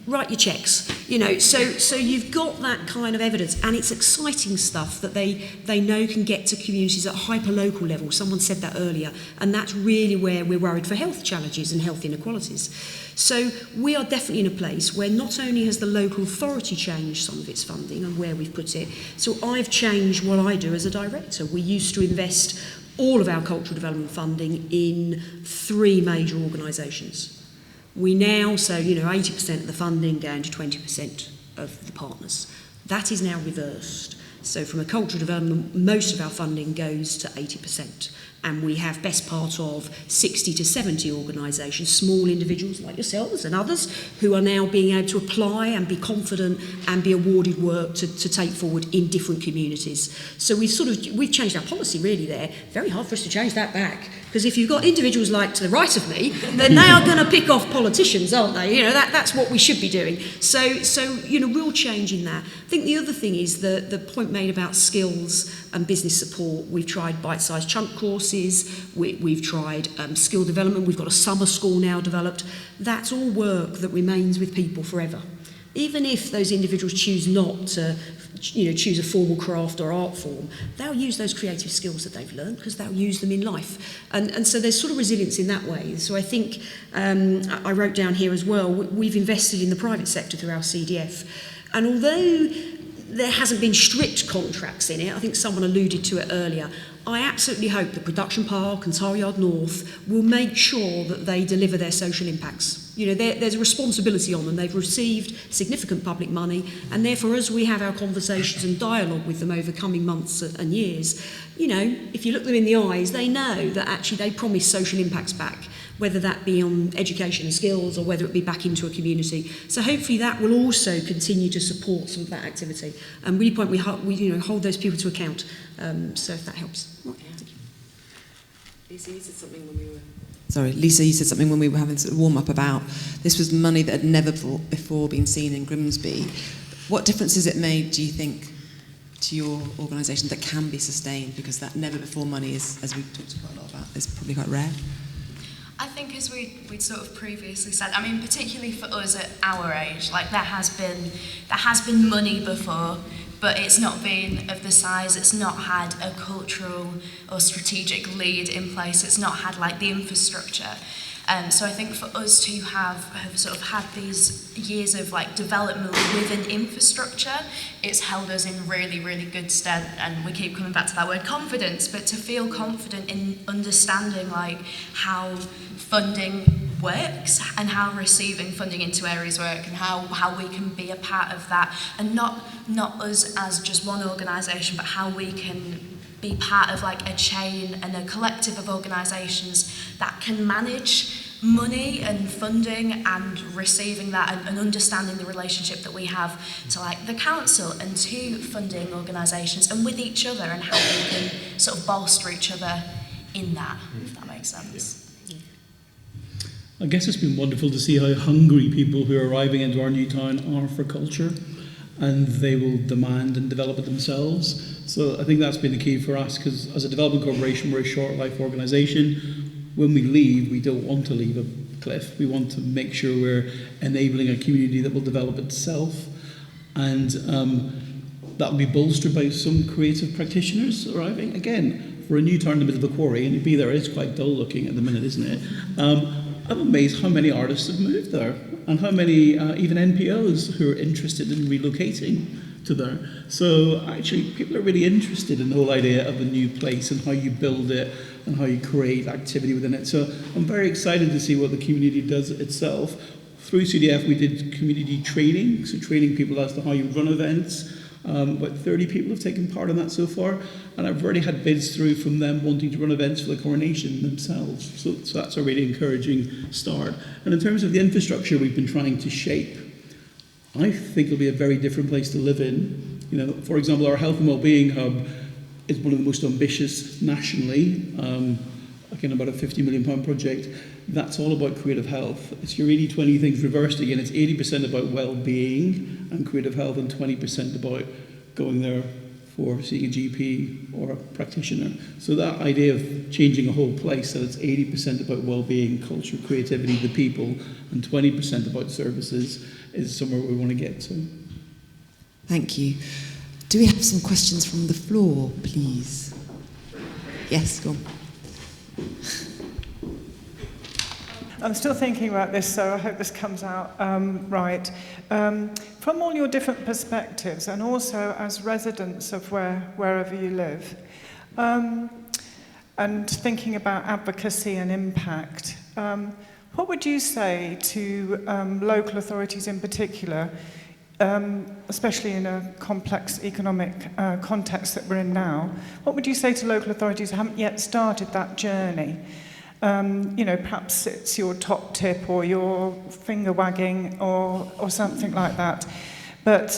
[SPEAKER 3] Write your checks, you know, so you've got that kind of evidence, and it's exciting stuff that they know can get to communities at a hyper-local level. Someone said that earlier, and that's really where we're worried for health challenges and health inequalities. So we are definitely in a place where not only has the local authority changed some of its funding and where we've put it, so I've changed what I do as a director. We used to invest all of our cultural development funding in 3 major organisations. We now, so, you know, 80% of the funding going to 20% of the partners. That is now reversed. So from a cultural development, most of our funding goes to 80%. And we have best part of 60 to 70 organisations, small individuals like yourselves and others, who are now being able to apply and be confident and be awarded work to take forward in different communities. So we've changed our policy really there. Very hard for us to change that back. Because if you've got individuals like to the right of me, then they are going to pick off politicians, aren't they? You know, that's what we should be doing. So you know, real change in that. I think the other thing is the point made about skills and business support. We've tried bite-sized chunk courses. We've tried skill development. We've got a summer school now developed. That's all work that remains with people forever. even if those individuals choose not to, choose a formal craft or art form, they'll use those creative skills that they've learned because they'll use them in life. And so there's sort of resilience in that way. So I think I wrote down here as well, we've invested in the private sector through our CDF. And although there hasn't been strict contracts in it, I think someone alluded to it earlier, I absolutely hope that Production Park and Tare Yard North will make sure that they deliver their social impacts. There's a responsibility on them. They've received significant public money, and therefore, as we have our conversations and dialogue with them over coming months and years, if you look them in the eyes, they know that actually they promise social impacts back, whether that be on education and skills or whether it be back into a community. So hopefully that will also continue to support some of that activity. And really point we hold those people to account. So if that helps. Thank you.
[SPEAKER 1] Lisa, you said something when we were... Sorry, Lisa, you said something when we were having sort of warm-up about this was money that had never before been seen in Grimsby. What difference has it made, do you think, to your organisation that can be sustained? Because that never before money is, as we've talked quite a lot about, is probably quite rare.
[SPEAKER 4] I think as we'd sort of previously said, I mean, particularly for us at our age, like there has been money before, but it's not been of the size, it's not had a cultural or strategic lead in place, it's not had like the infrastructure. So I think for us to have sort of had these years of like development with an infrastructure, it's held us in really, really good stead. And we keep coming back to that word confidence, but to feel confident in understanding like how funding works and how receiving funding into areas work and how we can be a part of that, and not us as just one organisation, but how we can be part of like a chain and a collective of organisations that can manage money and funding and receiving that and understanding the relationship that we have to like the council and to funding organisations and with each other, and how we can sort of bolster each other in that, if that makes sense.
[SPEAKER 8] I guess it's been wonderful to see how hungry people who are arriving into our new town are for culture, and they will demand and develop it themselves. So I think that's been the key for us, because as a development corporation, we're a short life organisation. When we leave, we don't want to leave a cliff. We want to make sure we're enabling a community that will develop itself, and that will be bolstered by some creative practitioners arriving. Again, for a new town in the middle of a quarry, and you'd be there, it's quite dull looking at the minute, isn't it? I'm amazed how many artists have moved there, and how many even NPOs who are interested in relocating to there. So actually people are really interested in the whole idea of a new place and how you build it and how you create activity within it. So I'm very excited to see what the community does itself. Through CDF we did community training, so training people as to how you run events. About 30 people have taken part in that so far, and I've already had bids through from them wanting to run events for the coronation themselves. So that's a really encouraging start. And in terms of the infrastructure we've been trying to shape, I think it'll be a very different place to live in. For example, our health and wellbeing hub is one of the most ambitious nationally. Again, about a £50 million project. That's all about creative health. It's your 80-20 things reversed again. It's 80% about well-being and creative health, and 20% about going there for seeing a GP or a practitioner. So that idea of changing a whole place, that it's 80% about well-being, culture, creativity, the people, and 20% about services, is somewhere we want to get to.
[SPEAKER 1] Thank you. Do we have some questions from the floor, please? Yes, go on.
[SPEAKER 9] I'm still thinking about this, so I hope this comes out right. From all your different perspectives, and also as residents of wherever you live, and thinking about advocacy and impact, what would you say to local authorities in particular, especially in a complex economic context that we're in now? What would you say to local authorities who haven't yet started that journey? Perhaps it's your top tip or your finger wagging or something like that. But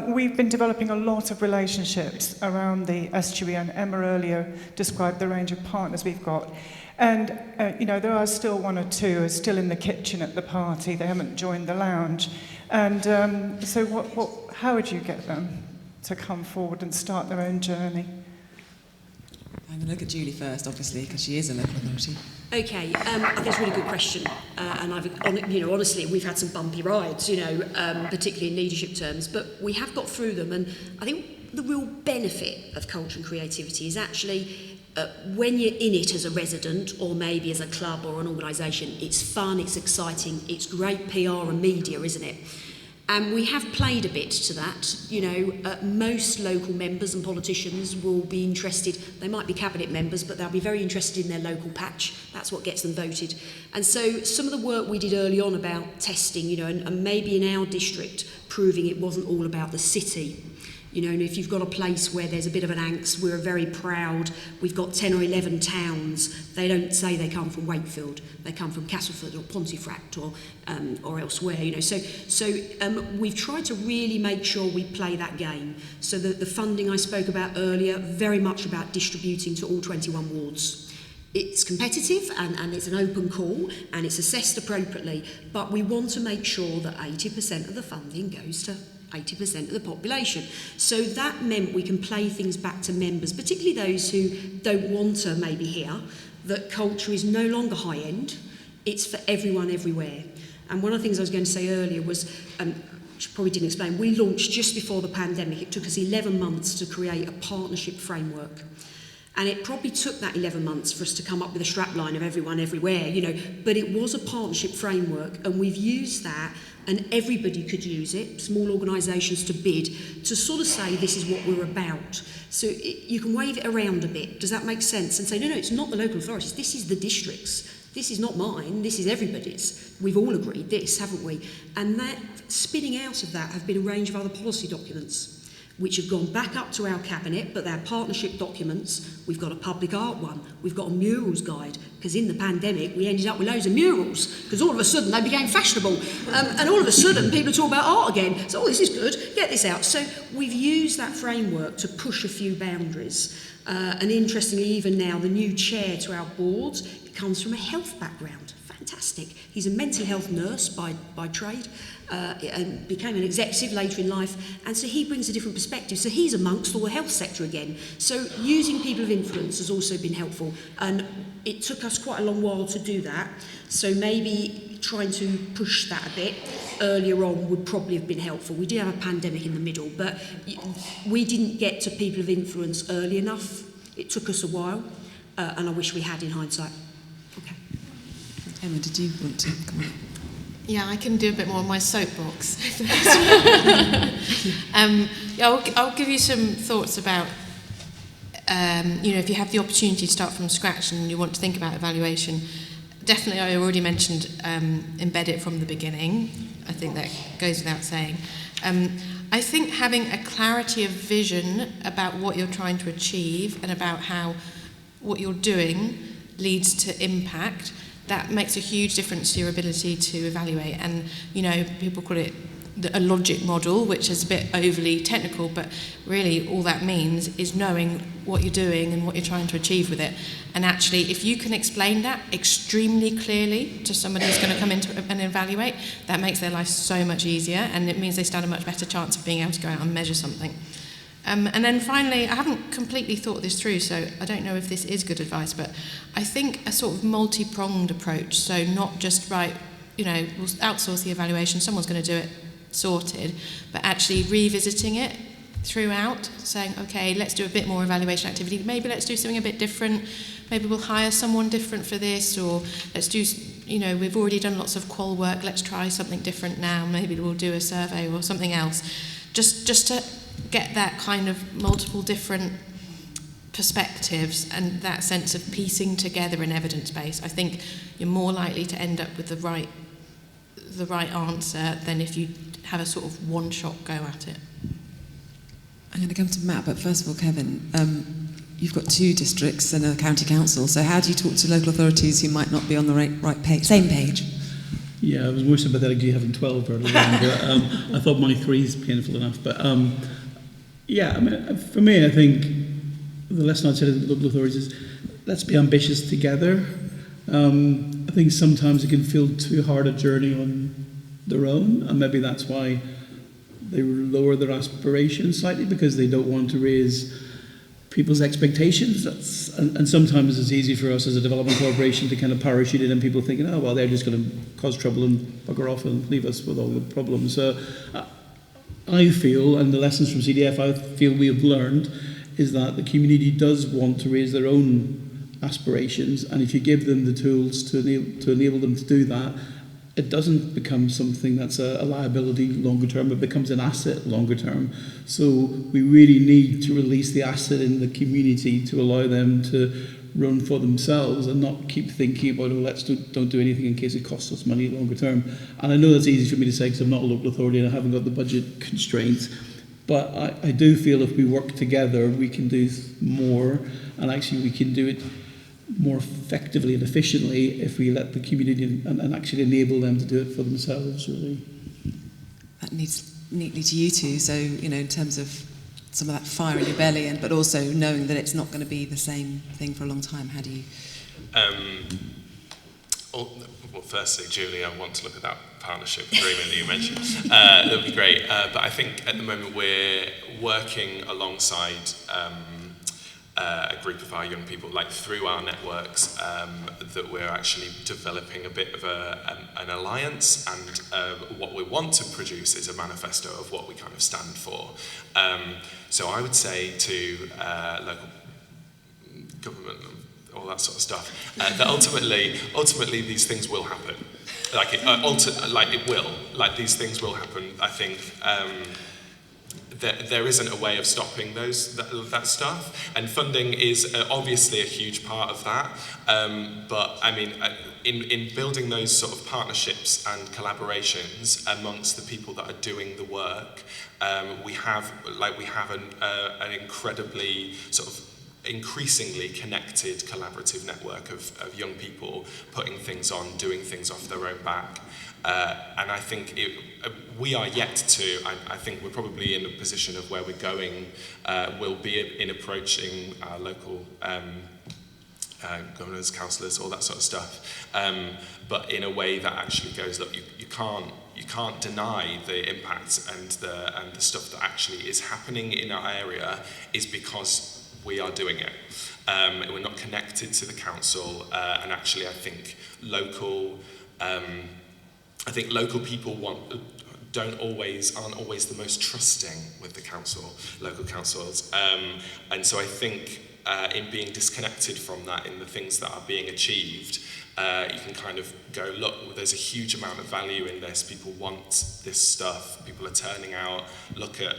[SPEAKER 9] we've been developing a lot of relationships around the estuary, and Emma earlier described the range of partners we've got. And, there are still one or two who are still in the kitchen at the party. They haven't joined the lounge. And so how would you get them to come forward and start their own journey?
[SPEAKER 1] I'm going to look at Julie first, obviously, because she is a local authority.
[SPEAKER 3] Okay, I think it's a really good question, and honestly, we've had some bumpy rides, particularly in leadership terms, but we have got through them, and I think the real benefit of culture and creativity is actually when you're in it as a resident, or maybe as a club or an organisation, it's fun, it's exciting, it's great PR and media, isn't it? And we have played a bit to that. Most local members and politicians will be interested. They might be cabinet members, but they'll be very interested in their local patch. That's what gets them voted. And so some of the work we did early on about testing, and maybe in our district, proving it wasn't all about the city. And if you've got a place where there's a bit of an angst, we're very proud. We've got 10 or 11 towns. They don't say they come from Wakefield. They come from Castleford or Pontefract or elsewhere. So we've tried to really make sure we play that game. So the funding I spoke about earlier, very much about distributing to all 21 wards. It's competitive and it's an open call and it's assessed appropriately, but we want to make sure that 80% of the funding goes to 80% of the population. So that meant we can play things back to members, particularly those who don't want to maybe hear that culture is no longer high-end, it's for everyone everywhere. And one of the things I was going to say earlier was, which probably didn't explain, we launched just before the pandemic. It took us 11 months to create a partnership framework. And it probably took that 11 months for us to come up with a strapline of everyone everywhere, but it was a partnership framework, and we've used that, and everybody could use it, small organisations to bid, to sort of say this is what we're about. So you can wave it around a bit. Does that make sense? And say, no, it's not the local authorities, this is the districts. This is not mine, this is everybody's. We've all agreed this, haven't we? And that, spinning out of that have been a range of other policy documents, which have gone back up to our cabinet, but they're partnership documents. We've got a public art one, we've got a murals guide, because in the pandemic we ended up with loads of murals, because all of a sudden they became fashionable, and all of a sudden people talk about art again. So, this is good, get this out. So we've used that framework to push a few boundaries, and interestingly, even now, the new chair to our boards comes from a health background. Fantastic. He's a mental health nurse by trade, and became an executive later in life, and so he brings a different perspective. So he's amongst all the health sector again. So using people of influence has also been helpful, and it took us quite a long while to do that. So maybe trying to push that a bit earlier on would probably have been helpful. We did have a pandemic in the middle, but we didn't get to people of influence early enough. It took us a while, and I wish we had in hindsight. Okay.
[SPEAKER 1] Emma, did you want to come on?
[SPEAKER 6] Yeah, I can do a bit more on my soapbox. I'll give you some thoughts about, if you have the opportunity to start from scratch and you want to think about evaluation, definitely I already mentioned embed it from the beginning. I think that goes without saying. I think having a clarity of vision about what you're trying to achieve and about how what you're doing leads to impact, that makes a huge difference to your ability to evaluate. And, people call it a logic model, which is a bit overly technical, but really all that means is knowing what you're doing and what you're trying to achieve with it. And actually, if you can explain that extremely clearly to somebody who's going to come in and evaluate, that makes their life so much easier, and it means they stand a much better chance of being able to go out and measure something. And then finally, I haven't completely thought this through, so I don't know if this is good advice, but I think a sort of multi-pronged approach, so not just, we'll outsource the evaluation, someone's going to do it, sorted, but actually revisiting it throughout, saying, okay, let's do a bit more evaluation activity, maybe let's do something a bit different, maybe we'll hire someone different for this, or let's do, we've already done lots of qual work, let's try something different now, maybe we'll do a survey or something else, just to get that kind of multiple different perspectives and that sense of piecing together an evidence base. I think you're more likely to end up with the right answer than if you have a sort of one-shot go at it.
[SPEAKER 1] I'm going to come to Matt, but first of all, Kevin, you've got 2 districts and a county council, so how do you talk to local authorities who might not be on the right page, same page?
[SPEAKER 8] Yeah, I was more sympathetic to you having 12 earlier on, but I thought my 3 is painful enough. But for me, I think the lesson I'd say to the local authorities is let's be ambitious together. I think sometimes it can feel too hard a journey on their own, and maybe that's why they lower their aspirations slightly, because they don't want to raise people's expectations. And sometimes it's easy for us as a development corporation to kind of parachute it, and people thinking, oh, well, they're just going to cause trouble and bugger off and leave us with all the problems. So I feel, and the lessons from CDF I feel we have learned, is that the community does want to raise their own aspirations, and if you give them the tools to enable them to do that, it doesn't become something that's a liability longer term, it becomes an asset longer term. So we really need to release the asset in the community to allow them to run for themselves and not keep thinking about, oh, don't do anything in case it costs us money longer term. And I know that's easy for me to say because I'm not a local authority and I haven't got the budget constraints, but I do feel if we work together we can do more, and actually we can do it more effectively and efficiently if we let the community and actually enable them to do it for themselves, really. That
[SPEAKER 1] leads neatly to you two, so, you know, in terms of some of that fire in your belly, but also knowing that it's not going to be the same thing for a long time, how do you...
[SPEAKER 5] Well, firstly, Julie, I want to look at that partnership agreement that you mentioned. That would be great. But I think at the moment we're working alongside a group of our young people, like through our networks, that we're actually developing a bit of an alliance, and what we want to produce is a manifesto of what we kind of stand for. So I would say to local government, all that sort of stuff, that ultimately these things will happen. These things will happen. I think there isn't a way of stopping that stuff, and funding is obviously a huge part of that. But I mean, in building those sort of partnerships and collaborations amongst the people that are doing the work, we have an incredibly sort of increasingly connected collaborative network of young people putting things on, doing things off their own back. And I think we are yet to, I think we're probably in a position of where we're going, will be in approaching our local governors, councillors, all that sort of stuff, but in a way that actually goes, look, you can't deny the impacts and the stuff that actually is happening in our area is because we are doing it. We're not connected to the council, and actually I think local people aren't always the most trusting with the local councils, and so I think in being disconnected from that in the things that are being achieved, you can kind of go, look, there's a huge amount of value in this, people want this stuff, people are turning out, look at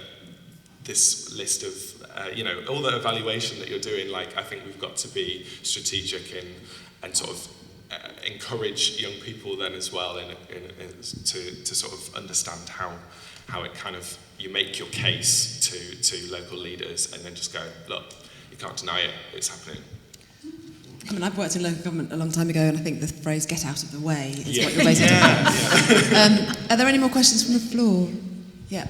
[SPEAKER 5] this list of, all the evaluation that you're doing. Like, I think we've got to be strategic and sort of encourage young people then as well to sort of understand how it kind of, you make your case to local leaders and then just go, look, you can't deny it, it's happening.
[SPEAKER 1] I mean, I've worked in local government a long time ago, and I think the phrase "get out of the way" is what you're basically talking about. Are there any more questions from the floor? Yeah.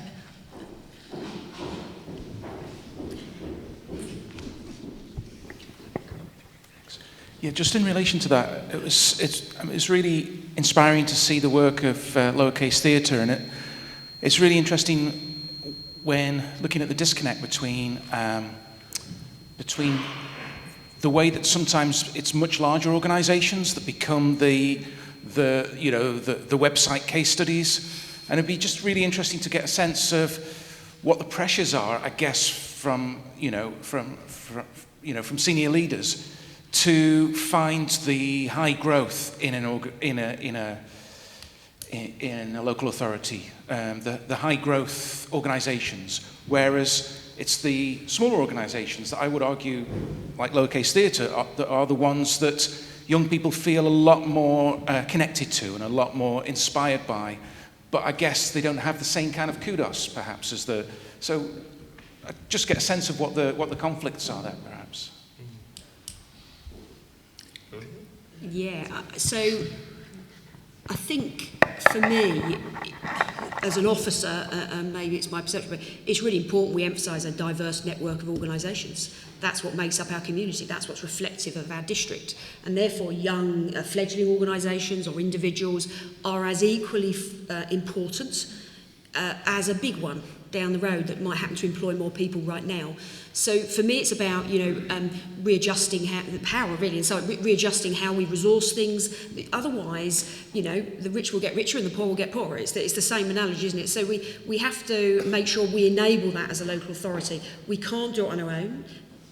[SPEAKER 10] Yeah, just in relation to that, it's really inspiring to see the work of Lowercase Theatre, and it's really interesting when looking at the disconnect between the way that sometimes it's much larger organisations that become the website case studies, and it'd be just really interesting to get a sense of what the pressures are, I guess, from senior leaders to find the high growth in a local authority, the high growth organisations, whereas it's the smaller organisations that I would argue, like Lowercase Theatre, that are the ones that young people feel a lot more connected to and a lot more inspired by, but I guess they don't have the same kind of kudos, perhaps, as the. So, I just get a sense of what the conflicts are there, perhaps.
[SPEAKER 3] Yeah, so I think for me, as an officer, and maybe it's my perception, but it's really important we emphasise a diverse network of organisations. That's what makes up our community, that's what's reflective of our district. And therefore young fledgling organisations or individuals are as equally important as a big one. down the road that might happen to employ more people right now. So for me, it's about, readjusting the power, really, and so readjusting how we resource things. Otherwise, the rich will get richer and the poor will get poorer. It's the same analogy, isn't it? So we have to make sure we enable that as a local authority. We can't do it on our own.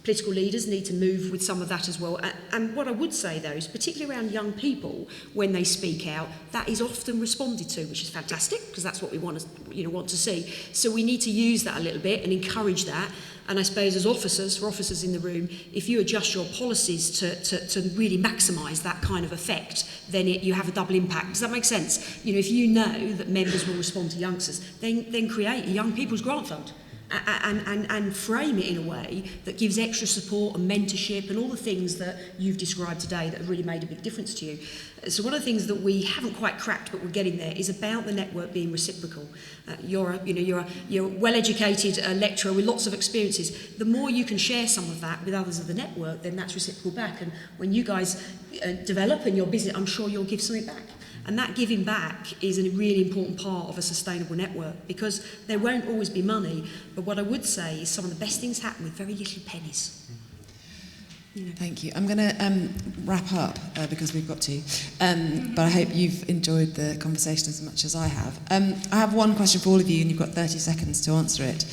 [SPEAKER 3] Political leaders need to move with some of that as well. And what I would say, though, is particularly around young people, when they speak out, that is often responded to, which is fantastic, because that's what we want to see. So we need to use that a little bit and encourage that. And I suppose as officers in the room, if you adjust your policies to really maximise that kind of effect, then you have a double impact. Does that make sense? If you know that members will respond to youngsters, then create a young people's grant fund. And frame it in a way that gives extra support and mentorship and all the things that you've described today that have really made a big difference to you. So one of the things that we haven't quite cracked, but we're getting there, is about the network being reciprocal. You're a well-educated lecturer with lots of experiences. The more you can share some of that with others of the network, then that's reciprocal back. And when you guys develop in your business, I'm sure you'll give something back. And that giving back is a really important part of a sustainable network, because there won't always be money, but what I would say is some of the best things happen with very little pennies.
[SPEAKER 1] Thank you. I'm going to wrap up because we've got to, but I hope you've enjoyed the conversation as much as I have. I have one question for all of you, and you've got 30 seconds to answer it.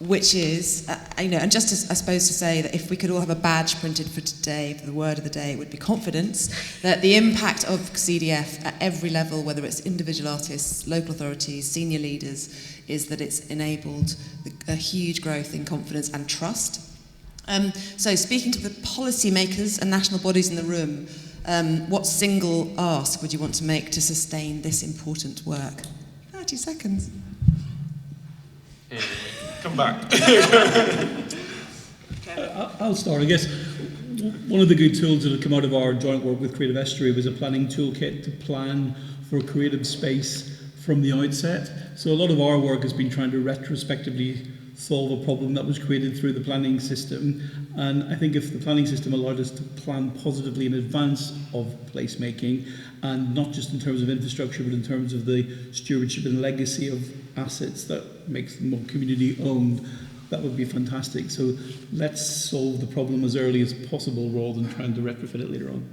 [SPEAKER 1] Which is, and just as, I suppose, to say that if we could all have a badge printed for today, for the word of the day, it would be confidence, that the impact of CDF at every level, whether it's individual artists, local authorities, senior leaders, is that it's enabled a huge growth in confidence and trust. So speaking to the policymakers and national bodies in the room, what single ask would you want to make to sustain this important work? 30 seconds.
[SPEAKER 5] Come back.
[SPEAKER 8] I'll start. I guess one of the good tools that have come out of our joint work with Creative Estuary was a planning toolkit to plan for a creative space from the outset. So a lot of our work has been trying to retrospectively solve a problem that was created through the planning system. And I think if the planning system allowed us to plan positively in advance of placemaking, and not just in terms of infrastructure, but in terms of the stewardship and legacy of assets that makes them more community owned, that would be fantastic. So let's solve the problem as early as possible rather than trying to retrofit it later on.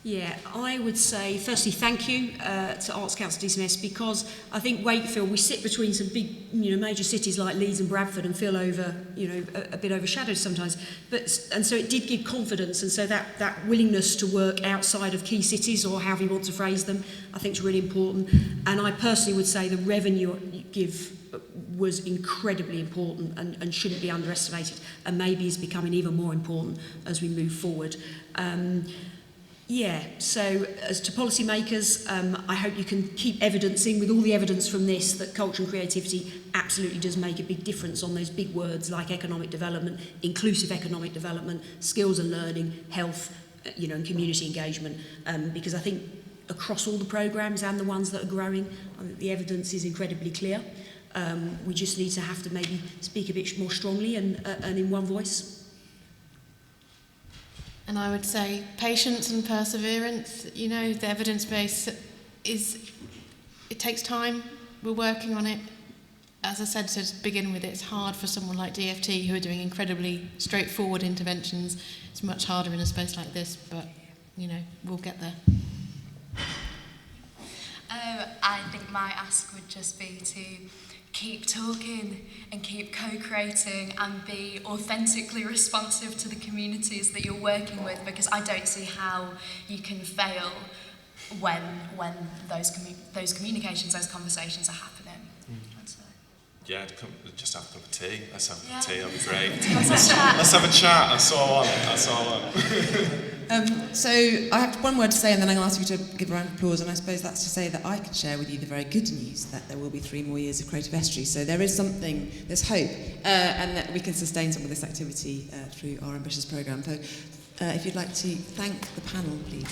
[SPEAKER 3] Yeah, I would say, firstly, thank you to Arts Council DCMS, because I think Wakefield, we sit between some big, major cities like Leeds and Bradford and feel a bit overshadowed sometimes. And so it did give confidence, and so that willingness to work outside of key cities, or however you want to phrase them, I think is really important. And I personally would say the revenue you give was incredibly important and shouldn't be underestimated, and maybe is becoming even more important as we move forward. So as to policymakers, I hope you can keep evidencing, with all the evidence from this, that culture and creativity absolutely does make a big difference on those big words like economic development, inclusive economic development, skills and learning, health, and community engagement. Because I think across all the programmes and the ones that are growing, I think the evidence is incredibly clear. We just need to have to maybe speak a bit more strongly and in one voice.
[SPEAKER 6] And I would say patience and perseverance. The evidence base it takes time. We're working on it. As I said to begin with, it's hard for someone like DFT, who are doing incredibly straightforward interventions. It's much harder in a space like this, but, we'll get there.
[SPEAKER 4] I think my ask would just be to keep talking and keep co-creating and be authentically responsive to the communities that you're working with, because I don't see how you can fail when those communications, those conversations are happening.
[SPEAKER 5] Yeah, just have a cup of tea. Let's have a cup of tea, that'd be great. Let's have a chat. That's all I want.
[SPEAKER 1] So I have one word to say, and then I'm going to ask you to give a round of applause, and I suppose that's to say that I can share with you the very good news that there will be 3 more years of Creative Estuary. So there is something, there's hope, and that we can sustain some of this activity through our ambitious programme. So if you'd like to thank the panel, please.